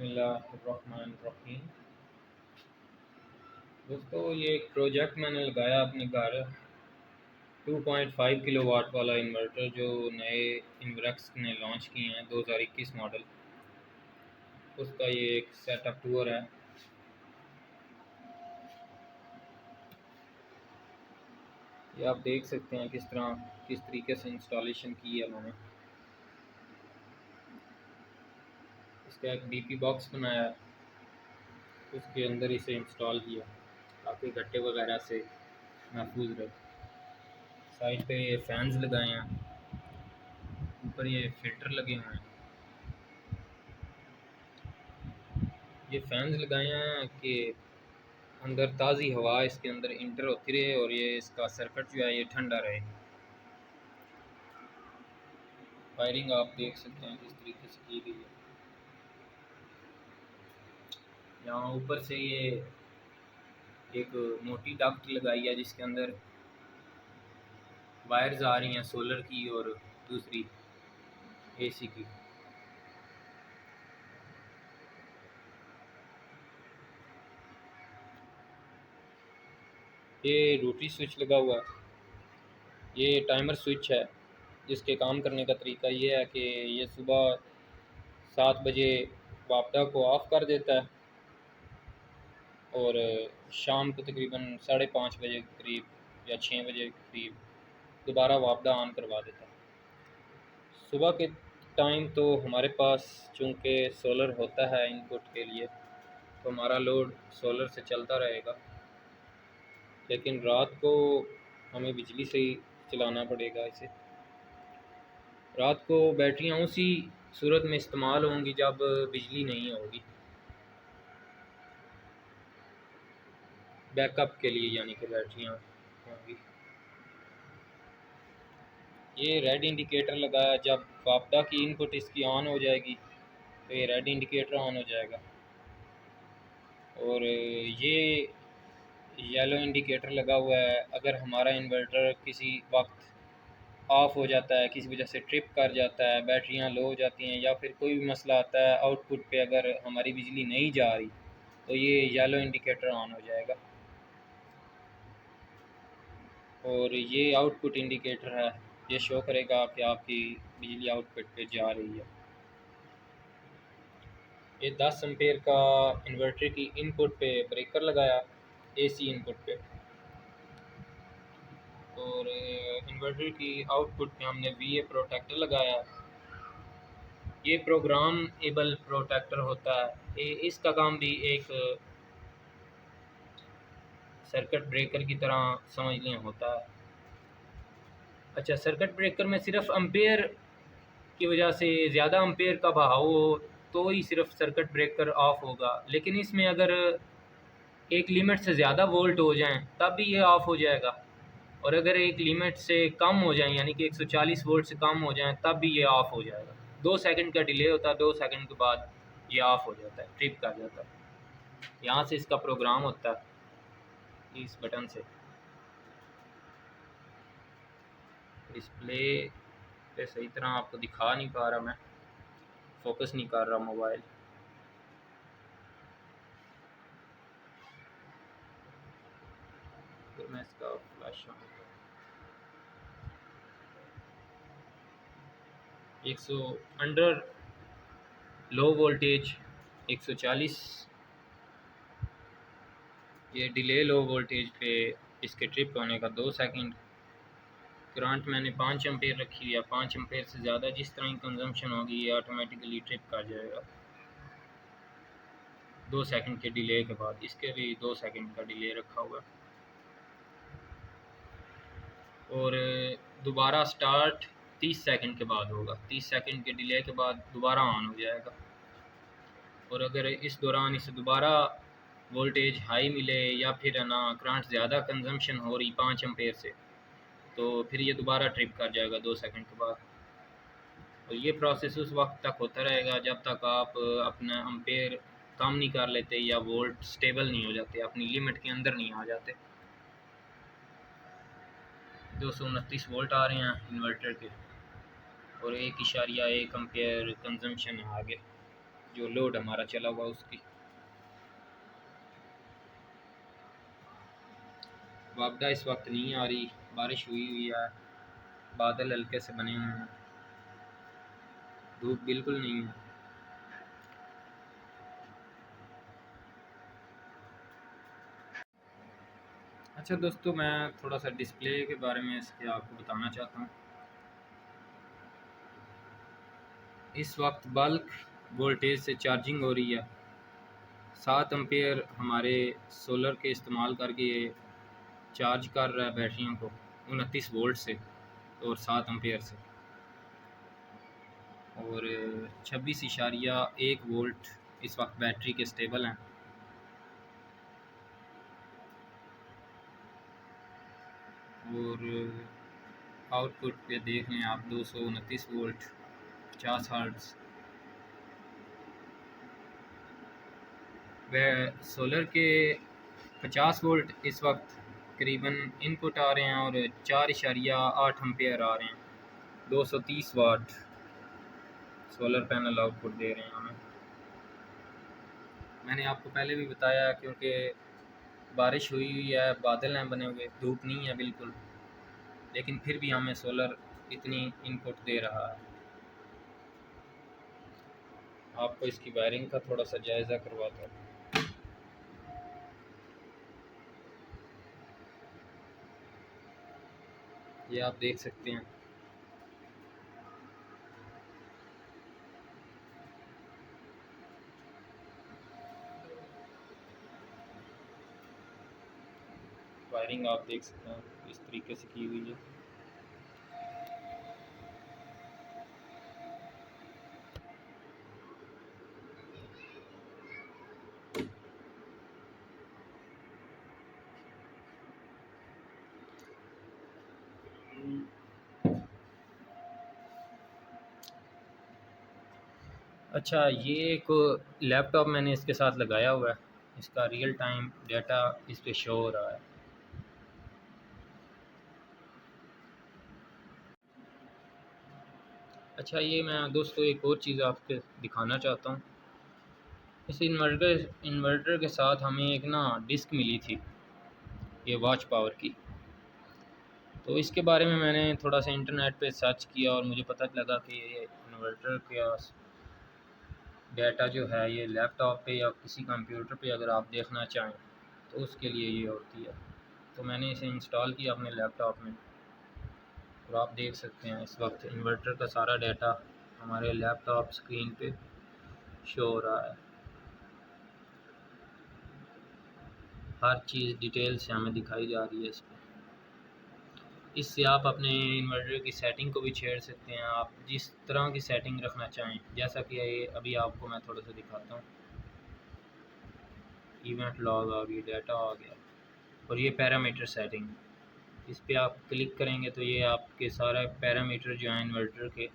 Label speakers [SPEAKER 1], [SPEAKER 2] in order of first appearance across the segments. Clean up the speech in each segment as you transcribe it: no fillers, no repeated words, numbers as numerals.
[SPEAKER 1] बिस्मिल्लाहिर्रहमानिर्रहीम। दोस्तों, ये एक प्रोजेक्ट मैंने लगाया अपने घर। 2.5 किलोवाट वाला इन्वर्टर जो नए इन्वरेक्स ने लॉन्च किए हैं 2021 मॉडल, उसका ये एक सेटअप टूर है। ये आप देख सकते हैं किस तरीके से इंस्टॉलेशन की है मैंने। इसका एक डीपी बॉक्स बनाया, उसके अंदर इसे इंस्टॉल किया ताकि गट्टे वगैरह से महफूज रहे। साइड पे ये फैंस लगाए हैं, ऊपर ये फिल्टर लगे हुए हैं। ये फैंस लगाए हैं कि अंदर ताज़ी हवा इसके अंदर इंटर होती रहे और ये इसका सर्किट जो है ये ठंडा रहे। वायरिंग आप देख सकते हैं किस तरीके से की गई है। यहाँ ऊपर से ये एक मोटी डक्ट लगाई है जिसके अंदर वायर्स आ रही हैं सोलर की और दूसरी एसी की। ये रोटरी स्विच लगा हुआ है, ये टाइमर स्विच है जिसके काम करने का तरीका ये है कि ये सुबह 7 बजे वापडा को ऑफ़ कर देता है और शाम को तकरीबन 5:30 बजे के करीब या 6 बजे के करीब दोबारा वापडा ऑन करवा देता है। सुबह के टाइम तो हमारे पास चूँकि सोलर होता है इनपुट के लिए, तो हमारा लोड सोलर से चलता रहेगा, लेकिन रात को हमें बिजली से ही चलाना पड़ेगा इसे। रात को बैटरियाँ उसी सूरत में इस्तेमाल होंगी जब बिजली नहीं होगी, बैकअप के लिए, यानी कि बैटरियाँ होंगी। ये रेड इंडिकेटर लगाया, जब वापडा की इनपुट इसकी ऑन हो जाएगी तो ये रेड इंडिकेटर ऑन हो जाएगा और ये येलो इंडिकेटर लगा हुआ है अगर हमारा इन्वर्टर किसी वक्त ऑफ़ हो जाता है, किसी वजह से ट्रिप कर जाता है, बैटरियां लो हो जाती हैं या फिर कोई भी मसला आता है आउटपुट पे, अगर हमारी बिजली नहीं जा रही तो ये येलो इंडिकेटर ऑन हो जाएगा। और ये आउटपुट इंडिकेटर है, ये शो करेगा कि आपकी बिजली आउटपुट पे जा रही है। ये 10 एम्पेयर का इन्वर्टर की इनपुट पे ब्रेकर लगाया, एसी इनपुट पे, और इन्वर्टर की आउटपुट पे हमने वीए प्रोटेक्टर लगाया। ये प्रोग्राम एबल प्रोटेक्टर होता है। इसका काम भी एक सर्किट ब्रेकर की तरह समझ लें होता है। अच्छा, सर्किट ब्रेकर में सिर्फ एम्पेयर की वजह से ज़्यादा एम्पेयर का बहाव हो तो ही सिर्फ सर्किट ब्रेकर ऑफ होगा, लेकिन इसमें अगर एक लिमिट से ज़्यादा वोल्ट हो जाएं तब भी ये ऑफ़ हो जाएगा, और अगर एक लिमिट से कम हो जाएं यानी कि 140 वोल्ट से कम हो जाएं तब भी ये ऑफ़ हो जाएगा। 2 सेकंड का डिले होता है, 2 सेकंड के बाद ये ऑफ़ हो जाता है, ट्रिप कर जाता है। यहाँ से इसका प्रोग्राम होता है इस बटन से। डिस्प्ले पे सही तरह आपको दिखा नहीं पा रहा, मैं फोकस नहीं कर रहा मोबाइल। फिर मैं इसका फ्लैश ऑन करता हूँ। 100 अंडर लो वोल्टेज 140, ये डिले लो वोल्टेज पे इसके ट्रिप होने का 2 सेकंड। करंट मैंने 5 एम्पेयर रखी है, 5 एम्पेयर से ज़्यादा जिस तरह की कंजम्पशन होगी ये ऑटोमेटिकली ट्रिप कर जाएगा 2 सेकंड के डिले के बाद। इसके भी 2 सेकंड का डिले रखा हुआ है, और दोबारा स्टार्ट 30 सेकंड के बाद होगा। 30 सेकंड के डिले के बाद दोबारा ऑन हो जाएगा, और अगर इस दौरान इसे दोबारा वोल्टेज हाई मिले या फिर ना करंट ज़्यादा कंजम्पशन हो रही 5 एम्पेयर से, तो फिर ये दोबारा ट्रिप कर जाएगा 2 सेकंड के बाद। और ये प्रोसेस उस वक्त तक होता रहेगा जब तक आप अपना एम्पेयर कम नहीं कर लेते या वोल्ट स्टेबल नहीं हो जाते, अपनी लिमिट के अंदर नहीं आ जाते। 229 वोल्ट आ रहे हैं इन्वर्टर के और 1.1 एम्पेयर कंजम्पशन है आगे। जो लोड हमारा चला हुआ उसकी। वापडा इस वक्त नहीं आ रही, बारिश हुई है, बादल हल्के से बने हुए हैं, धूप बिल्कुल नहीं है। अच्छा दोस्तों, मैं थोड़ा सा डिस्प्ले के बारे में इसके आपको बताना चाहता हूँ। इस वक्त बल्क वोल्टेज से चार्जिंग हो रही है। 7 एम्पेयर हमारे सोलर के इस्तेमाल करके ये चार्ज कर रहा है बैटरियों को 29 वोल्ट से और 7 एम्पेयर से, और 26.1 वोल्ट इस वक्त बैटरी के स्टेबल हैं। और आउटपुट पे देख लें आप 229 वोल्ट 50 हर्ट्ज़। वह सोलर के 50 वोल्ट इस वक्त करीबन इनपुट आ रहे हैं और 4.8 एम्पेयर आ रहे हैं। 230 वाट सोलर पैनल आउटपुट दे रहे हैं हमें। मैंने आपको पहले भी बताया, क्योंकि बारिश हुई है, बादल हैं बने हुए, धूप नहीं है बिल्कुल, लेकिन फिर भी हमें सोलर इतनी इनपुट दे रहा है। आपको इसकी वायरिंग का थोड़ा सा जायज़ा करवाता हूँ। ये आप देख सकते हैं। वायरिंग आप देख सकते हैं इस तरीके से की हुई है। अच्छा, ये एक लैपटॉप मैंने इसके साथ लगाया हुआ है, इसका रियल टाइम डाटा इस पे शो हो रहा है। अच्छा, ये मैं दोस्तों एक और चीज़ आपको दिखाना चाहता हूँ। इस इन्वर्टर के साथ हमें एक ना डिस्क मिली थी, ये वॉच पावर की। तो इसके बारे में मैंने थोड़ा सा इंटरनेट पे सर्च किया और मुझे पता लगा कि ये इन्वर्टर का डाटा जो है ये लैपटॉप पे या किसी कंप्यूटर पे अगर आप देखना चाहें तो उसके लिए ये होती है। तो मैंने इसे इंस्टॉल किया अपने लैपटॉप में और आप देख सकते हैं इस वक्त इन्वर्टर का सारा डाटा हमारे लैपटॉप स्क्रीन पे शो हो रहा है। हर चीज़ डिटेल से हमें दिखाई जा रही है इस पर। इससे आप अपने इन्वर्टर की सेटिंग को भी छेड़ सकते हैं, आप जिस तरह की सेटिंग रखना चाहें। जैसा कि ये अभी आपको मैं थोड़ा सा दिखाता हूँ। इवेंट लॉग आ गई, डाटा आ गया, और ये पैरामीटर सेटिंग। इस पर आप क्लिक करेंगे तो ये आपके सारे पैरामीटर जो हैं इन्वर्टर के,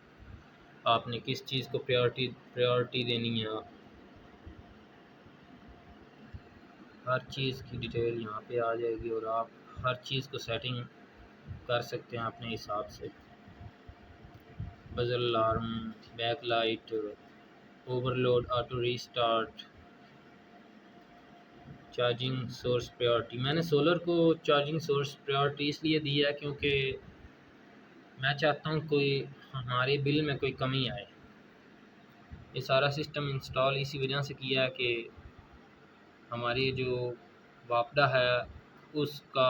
[SPEAKER 1] आपने किस चीज़ को प्रायोरिटी देनी है, आप हर चीज़ की डिटेल यहाँ पे आ जाएगी और आप हर चीज़ को सेटिंग कर सकते हैं अपने हिसाब से। Buzzer alarm, back light, overload, auto restart, charging source priority. मैंने सोलर को चार्जिंग सोर्स प्रायोरिटी इसलिए दी है क्योंकि मैं चाहता हूँ कोई हमारे बिल में कोई कमी आए। ये सारा सिस्टम इंस्टॉल इसी वजह से किया है कि हमारी जो वापडा है उसका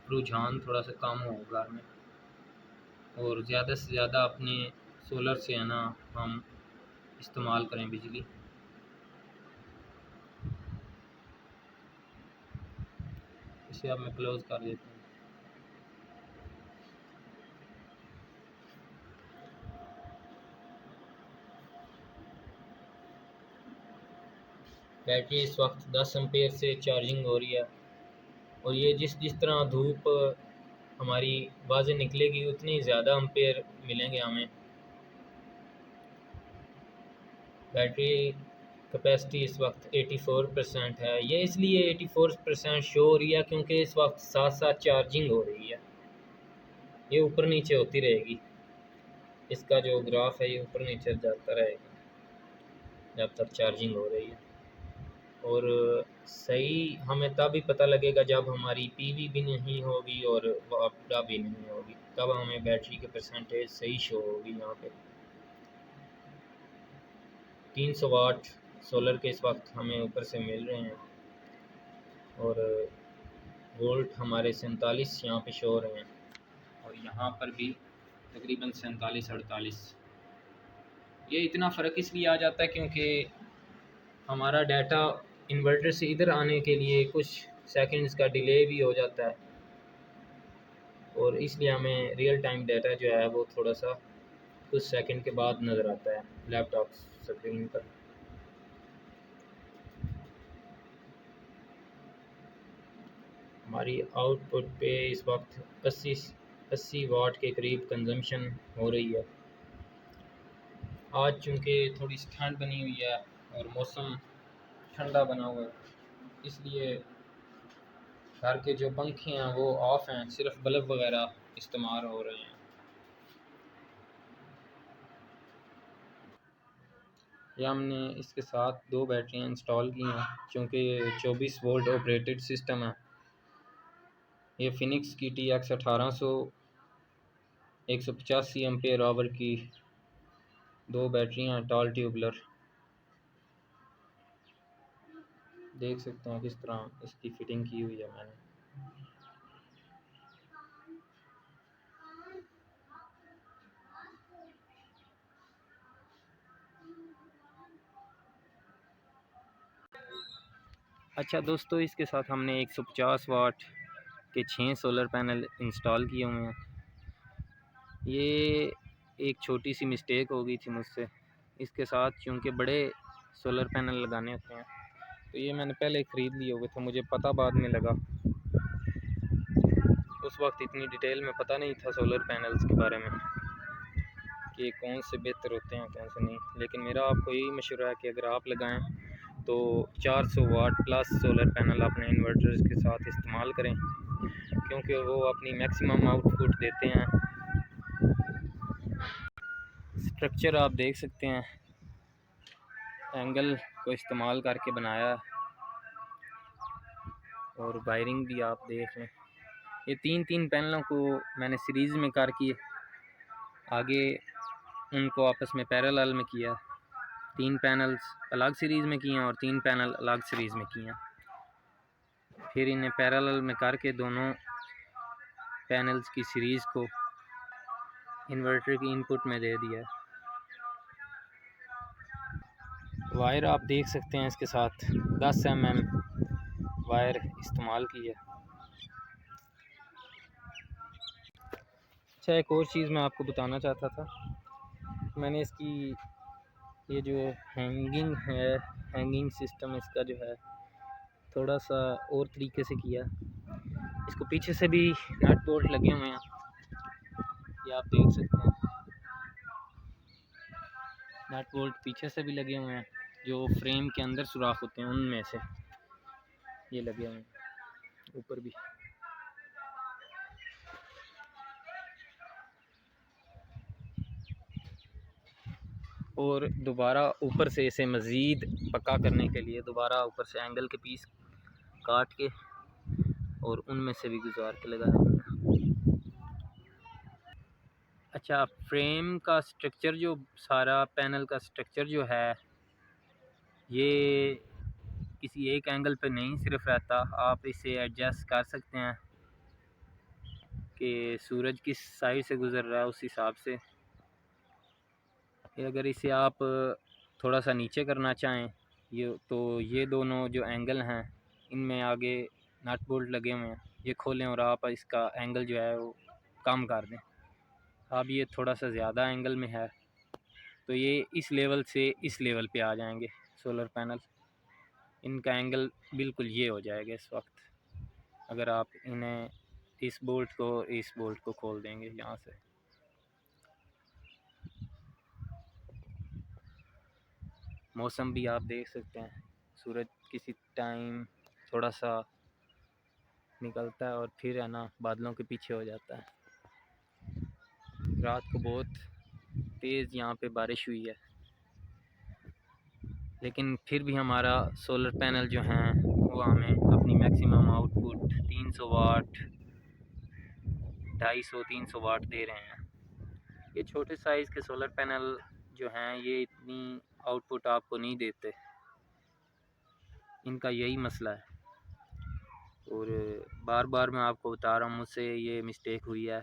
[SPEAKER 1] रुझान थोड़ा सा कम हो घर में, और ज़्यादा से ज़्यादा अपने सोलर से है ना हम इस्तेमाल करें बिजली। इसे अब मैं क्लोज़ कर देता हूँ। बैटरी इस वक्त 10 एम्पेयर से चार्जिंग हो रही है, और ये जिस जिस तरह धूप हमारी बाज़ें निकलेगी उतनी ज़्यादा एम्पेयर मिलेंगे हमें। बैटरी कैपेसिटी इस वक्त 84% है। ये इसलिए 84% शो हो रही है क्योंकि इस वक्त साथ साथ चार्जिंग हो रही है। ये ऊपर नीचे होती रहेगी, इसका जो ग्राफ है ये ऊपर नीचे जाता रहेगा। जब तक चार्जिंग हो रही है। और सही हमें तब ही पता लगेगा जब हमारी पीवी भी नहीं होगी और वापडा भी नहीं होगी, तब हमें बैटरी के परसेंटेज सही शो होगी। यहाँ पे 300 वाट सोलर के इस वक्त हमें ऊपर से मिल रहे हैं और वोल्ट हमारे 47 यहाँ पे शो हो रहे हैं और यहाँ पर भी तकरीबन 47-48। ये इतना फ़र्क इसलिए आ जाता है क्योंकि हमारा डाटा इन्वर्टर से इधर आने के लिए कुछ सेकंड्स का डिले भी हो जाता है और इसलिए हमें रियल टाइम डाटा जो है वो थोड़ा सा कुछ सेकंड के बाद नज़र आता है लैपटॉप स्क्रीन पर। हमारी आउटपुट पे इस वक्त 80 वाट के करीब कंजम्पशन हो रही है। आज चूँकि थोड़ी सी ठंड बनी हुई है और मौसम ठंडा बना हुआ है, इसलिए घर के जो पंखे हैं वो ऑफ़ हैं, सिर्फ बल्ब वगैरह इस्तेमाल हो रहे हैं। ये हमने इसके साथ 2 बैटरियाँ इंस्टॉल की हैं क्योंकि ये 24 वोल्ट ऑपरेटेड सिस्टम है। ये फिनिक्स की TX 1800 185 एम्पेयर आवर की 2 बैटरियाँ हैं टॉल ट्यूबलर। देख सकते हैं किस तरह इसकी फ़िटिंग की हुई है मैंने। अच्छा दोस्तों, इसके साथ हमने 150 वाट के 6 सोलर पैनल इंस्टॉल किए हुए हैं। ये एक छोटी सी मिस्टेक हो गई थी मुझसे। इसके साथ क्योंकि बड़े सोलर पैनल लगाने होते हैं तो ये मैंने पहले ख़रीद लिए हुए थे, मुझे पता बाद में लगा। उस वक्त इतनी डिटेल में पता नहीं था सोलर पैनल्स के बारे में कि कौन से बेहतर होते हैं कौन से नहीं। लेकिन मेरा आपको यही मशवरा है कि अगर आप लगाएं तो 400 वाट प्लस सोलर पैनल अपने इन्वर्टर्स के साथ इस्तेमाल करें क्योंकि वो अपनी मैक्सिमम आउटपुट देते हैं। स्ट्रक्चर आप देख सकते हैं, एंगल को इस्तेमाल करके बनाया और वायरिंग भी आप देख लें। ये 3 पैनलों को मैंने सीरीज़ में करके आगे उनको आपस में पैरेलल में किया। 3 पैनल्स अलग सीरीज़ में किए हैं और 3 पैनल अलग सीरीज़ में किए हैं। फिर इन्हें पैरेलल में करके दोनों पैनल्स की सीरीज़ को इन्वर्टर की इनपुट में दे दिया। वायर आप देख सकते हैं, इसके साथ 10 mm वायर इस्तेमाल की है। अच्छा, एक और चीज़ मैं आपको बताना चाहता था, मैंने इसकी ये जो हैंगिंग सिस्टम इसका जो है थोड़ा सा और तरीके से किया। इसको पीछे से भी नट बोल्ट लगे हुए हैं, ये आप देख सकते हैं। नट बोल्ट पीछे से भी लगे हुए हैं, जो फ्रेम के अंदर सुराख होते हैं उनमें से ये लगे हुए हैं, ऊपर भी। और दोबारा ऊपर से इसे मज़ीद पक्का करने के लिए दोबारा ऊपर से एंगल के पीस काट के और उनमें से भी गुजार के लगाया है। अच्छा, फ्रेम का स्ट्रक्चर जो सारा पैनल का स्ट्रक्चर जो है ये किसी एक एंगल पे नहीं सिर्फ रहता, आप इसे एडजस्ट कर सकते हैं कि सूरज किस साइड से गुज़र रहा है उस हिसाब से। अगर इसे आप थोड़ा सा नीचे करना चाहें ये दोनों जो एंगल हैं इनमें आगे नट बोल्ट लगे हुए हैं, ये खोलें और आप इसका एंगल जो है वो कम कर दें। अब ये थोड़ा सा ज़्यादा एंगल में है तो ये इस लेवल से इस लेवल पे आ जाएंगे सोलर पैनल। इनका एंगल बिल्कुल ये हो जाएगा इस वक्त, अगर आप इन्हें इस बोल्ट को खोल देंगे यहाँ से। मौसम भी आप देख सकते हैं, सूरज किसी टाइम थोड़ा सा निकलता है और फिर है ना बादलों के पीछे हो जाता है। रात को बहुत तेज़ यहाँ पे बारिश हुई है। लेकिन फिर भी हमारा सोलर पैनल जो हैं वो हमें अपनी मैक्सिमम आउटपुट 300 वाट 250-300 वाट दे रहे हैं। ये छोटे साइज़ के सोलर पैनल जो हैं ये इतनी आउटपुट आपको नहीं देते, इनका यही मसला है। और बार बार मैं आपको बता रहा हूँ मुझसे ये मिस्टेक हुई है।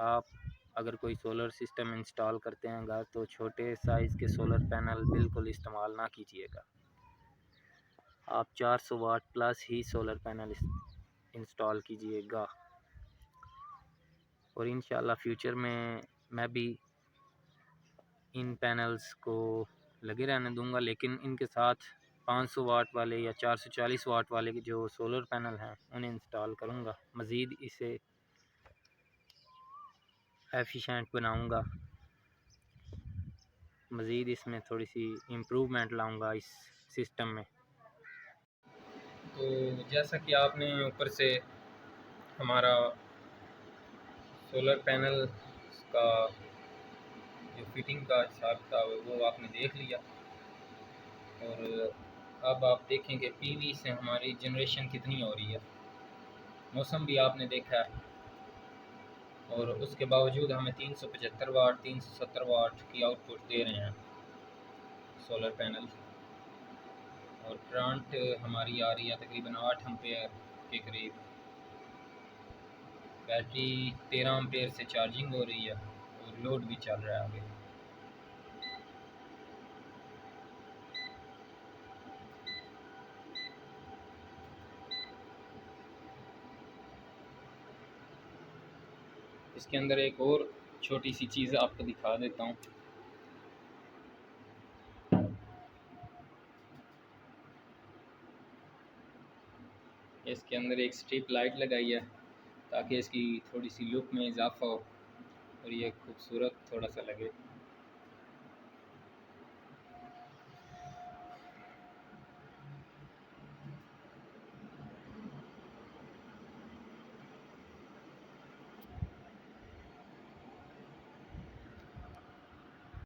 [SPEAKER 1] आप अगर कोई सोलर सिस्टम इंस्टॉल करते हैं घर, तो छोटे साइज़ के सोलर पैनल बिल्कुल इस्तेमाल ना कीजिएगा। आप 400 वाट प्लस ही सोलर पैनल इंस्टॉल कीजिएगा। और इंशाल्लाह फ्यूचर में मैं भी इन पैनल्स को लगे रहने दूंगा, लेकिन इनके साथ 500 वाट वाले या 440 वाट वाले के जो सोलर पैनल हैं उन्हें इंस्टॉल करूंगा। मज़ीद इसे एफिशिएंट बनाऊंगा, मज़ीद इसमें थोड़ी सी इम्प्रूवमेंट लाऊंगा इस सिस्टम में। तो जैसा कि आपने ऊपर से हमारा सोलर पैनल का जो फिटिंग का हिसाब था वो आपने देख लिया। और अब आप देखें कि पीवी से हमारी जनरेशन कितनी हो रही है। मौसम भी आपने देखा है, और उसके बावजूद हमें 375 वाट 370 वाट की आउटपुट दे रहे हैं सोलर पैनल। और करंट हमारी आ रही है तकरीबन 8 एम्पेयर के करीब। बैटरी 13 एम्पेयर से चार्जिंग हो रही है और लोड भी चल रहा है आगे। इसके अंदर एक और छोटी सी चीज़ आपको दिखा देता हूँ। इसके अंदर एक स्ट्रिप लाइट लगाई है ताकि इसकी थोड़ी सी लुक में इजाफा हो और ये खूबसूरत थोड़ा सा लगे।